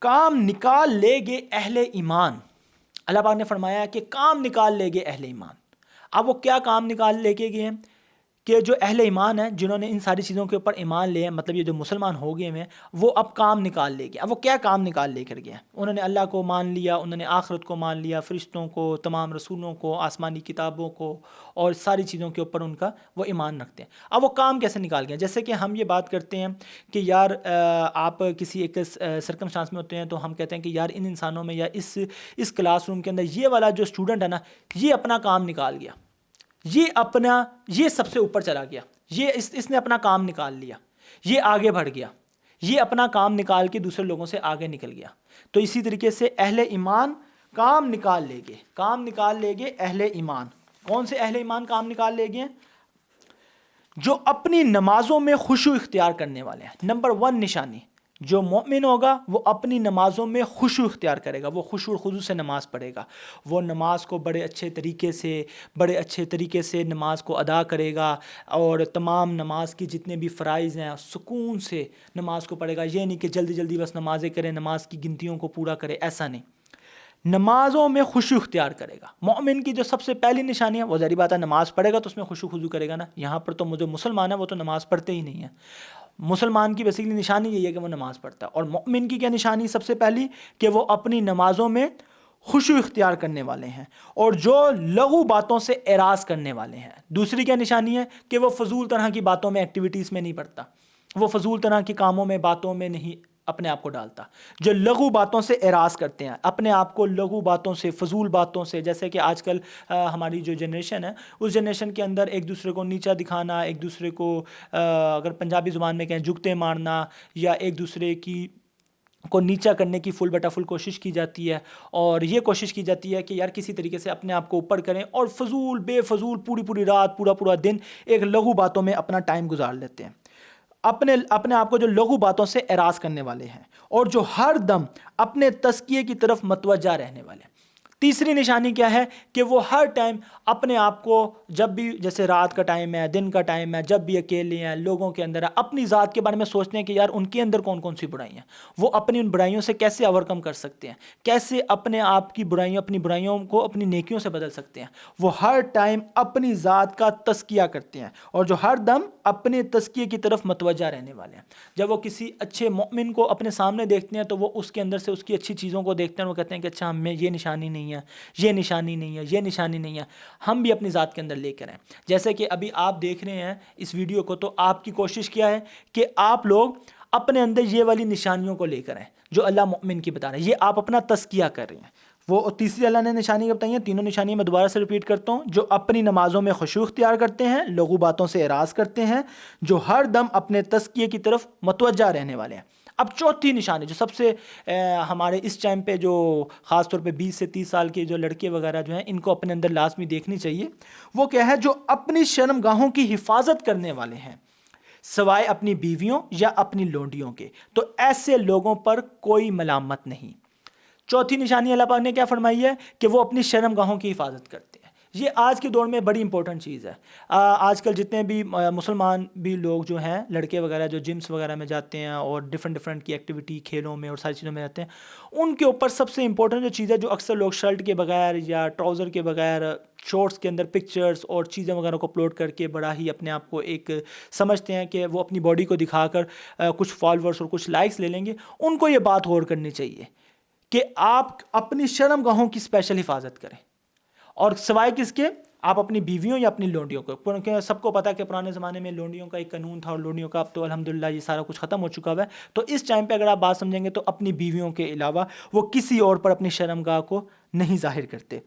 کام نکال لے گے اہل ایمان. اللہ پاک نے فرمایا کہ کام نکال لے گے اہل ایمان. اب وہ کیا کام نکال لے کے گئے ہیں کہ جو اہل ایمان ہیں جنہوں نے ان ساری چیزوں کے اوپر ایمان لے ہیں، مطلب یہ جو مسلمان ہو گئے ہیں وہ اب کام نکال لے گئے. اب وہ کیا کام نکال لے کر گئے ہیں؟ انہوں نے اللہ کو مان لیا، انہوں نے آخرت کو مان لیا، فرشتوں کو، تمام رسولوں کو، آسمانی کتابوں کو، اور ساری چیزوں کے اوپر ان کا وہ ایمان رکھتے ہیں. اب وہ کام کیسے نکال گئے؟ جیسے کہ ہم یہ بات کرتے ہیں کہ یار آپ کسی ایک سرکمسٹانس میں ہوتے ہیں تو ہم کہتے ہیں کہ یار ان انسانوں میں یا اس کلاس روم کے اندر یہ والا جو اسٹوڈنٹ ہے نا، یہ اپنا کام نکال گیا، یہ سب سے اوپر چلا گیا، یہ اس نے اپنا کام نکال لیا، یہ آگے بڑھ گیا، یہ اپنا کام نکال کے دوسرے لوگوں سے آگے نکل گیا. تو اسی طریقے سے اہل ایمان کام نکال لے گے اہل ایمان. کون سے اہل ایمان کام نکال لے گئے؟ جو اپنی نمازوں میں خشوع اختیار کرنے والے ہیں. نمبر 1 نشانی، جو مومن ہوگا وہ اپنی نمازوں میں خشوع اختیار کرے گا، وہ خشوع و خضوع سے نماز پڑھے گا، وہ نماز کو بڑے اچھے طریقے سے نماز کو ادا کرے گا، اور تمام نماز کی جتنے بھی فرائض ہیں سکون سے نماز کو پڑھے گا. یہ نہیں کہ جلدی جلدی بس نمازیں کرے، نماز کی گنتیوں کو پورا کرے، ایسا نہیں. نمازوں میں خشوع اختیار کرے گا. مومن کی جو سب سے پہلی نشانی ہے وہ ظاہری بات ہے نماز پڑھے گا تو اس میں خشوع خضوع کرے گا نا. یہاں پر تو جو مسلمان ہے وہ تو نماز پڑھتے ہی نہیں ہیں. مسلمان کی بیسیکلی نشانی یہی ہے کہ وہ نماز پڑھتا ہے. اور مومن کی کیا نشانی سب سے پہلی؟ کہ وہ اپنی نمازوں میں خشوع اختیار کرنے والے ہیں اور جو لغو باتوں سے اعراض کرنے والے ہیں. دوسری کیا نشانی ہے؟ کہ وہ فضول طرح کی باتوں میں، ایکٹیویٹیز میں نہیں پڑتا، وہ فضول طرح کے کاموں میں، باتوں میں نہیں اپنے آپ کو ڈالتا. جو لغو باتوں سے اعراض کرتے ہیں، اپنے آپ کو لغو باتوں سے، فضول باتوں سے، جیسے کہ آج کل ہماری جو جنریشن ہے اس جنریشن کے اندر ایک دوسرے کو نیچا دکھانا، ایک دوسرے کو اگر پنجابی زبان میں کہیں جگتے مارنا، یا ایک دوسرے کو نیچا کرنے کی فل بٹا فل کوشش کی جاتی ہے. اور یہ کوشش کی جاتی ہے کہ یار کسی طریقے سے اپنے آپ کو اوپر کریں، اور فضول بے فضول پوری رات پورا دن ایک لغو باتوں میں اپنا ٹائم گزار لیتے ہیں. اپنے آپ کو جو لغو باتوں سے اعراض کرنے والے ہیں اور جو ہر دم اپنے تزکیے کی طرف متوجہ رہنے والے ہیں. تیسری نشانی کیا ہے؟ کہ وہ ہر ٹائم اپنے آپ کو، جب بھی جیسے رات کا ٹائم ہے، دن کا ٹائم ہے، جب بھی اکیلے ہیں، لوگوں کے اندر ہے، اپنی ذات کے بارے میں سوچتے ہیں کہ یار ان کے اندر کون کون سی برائیاں ہیں، وہ اپنی ان برائیوں سے کیسے اوورکم کر سکتے ہیں، کیسے اپنے آپ کی اپنی برائیوں کو اپنی نیکیوں سے بدل سکتے ہیں. وہ ہر ٹائم اپنی ذات کا تزکیہ کرتے ہیں اور جو ہر دم اپنے تزکیے کی طرف متوجہ رہنے والے ہیں. جب وہ کسی اچھے مومن کو اپنے سامنے دیکھتے ہیں تو وہ اس کے اندر سے اس کی اچھی چیزوں کو دیکھتے ہیں، وہ کہتے ہیں کہ اچھا ہمیں یہ نشانی نہیں ہے، یہ نشانی نہیں ہے، یہ نشانی نہیں ہے، ہم بھی اپنی ذات کے اندر لے کر آئیں. جیسے کہ ابھی آپ دیکھ رہے ہیں اس ویڈیو کو، تو آپ کی کوشش کیا ہے کہ آپ لوگ اپنے اندر یہ والی نشانیوں کو لے کر آئیں جو اللہ مومن کی بتا رہے ہیں. یہ آپ اپنا تزکیہ کر رہے ہیں. وہ تیسری اللہ نے نشانی بتائی ہیں. تینوں نشانیاں میں دوبارہ سے ریپیٹ کرتا ہوں. جو اپنی نمازوں میں خشوع اختیار کرتے ہیں، لغو باتوں سے اعراض کرتے ہیں، جو ہر دم اپنے تزکیے کی طرف متوجہ رہنے والے ہیں. اب چوتھی نشانی جو سب سے ہمارے اس ٹائم پہ جو خاص طور پہ 20 سے 30 سال کے جو لڑکے وغیرہ جو ہیں ان کو اپنے اندر لازمی دیکھنی چاہیے، وہ کیا ہے؟ جو اپنی شرمگاہوں کی حفاظت کرنے والے ہیں سوائے اپنی بیویوں یا اپنی لونڈیوں کے. تو ایسے لوگوں پر کوئی ملامت نہیں. چوتھی نشانی اللہ پاک نے کیا فرمائی ہے؟ کہ وہ اپنی شرمگاہوں کی حفاظت کرتے ہیں. یہ آج کے دور میں بڑی امپورٹنٹ چیز ہے. آج کل جتنے بھی مسلمان بھی لوگ جو ہیں، لڑکے وغیرہ جو جمس وغیرہ میں جاتے ہیں اور ڈفرینٹ کی ایکٹیویٹی، کھیلوں میں اور ساری چیزوں میں جاتے ہیں، ان کے اوپر سب سے امپورٹنٹ جو چیز ہے، جو اکثر لوگ شرٹ کے بغیر یا ٹراؤزر کے بغیر شارٹس کے اندر پکچرز اور چیزیں وغیرہ کو اپلوڈ کر کے بڑا ہی اپنے آپ کو ایک سمجھتے ہیں کہ وہ اپنی باڈی کو دکھا کر کچھ فالورز اور کچھ لائکس لے لیں گے. ان کو یہ بات غور کرنی چاہیے کہ آپ اپنی شرمگاہوں کی اسپیشل حفاظت کریں. اور سوائے کس کے؟ آپ اپنی بیویوں یا اپنی لونڈیوں کو. کیونکہ سب کو پتا کہ پرانے زمانے میں لونڈیوں کا ایک قانون تھا اور لونڈیوں کا اب تو الحمدللہ یہ سارا کچھ ختم ہو چکا ہوا ہے. تو اس ٹائم پہ اگر آپ بات سمجھیں گے تو اپنی بیویوں کے علاوہ وہ کسی اور پر اپنی شرمگاہ کو نہیں ظاہر کرتے.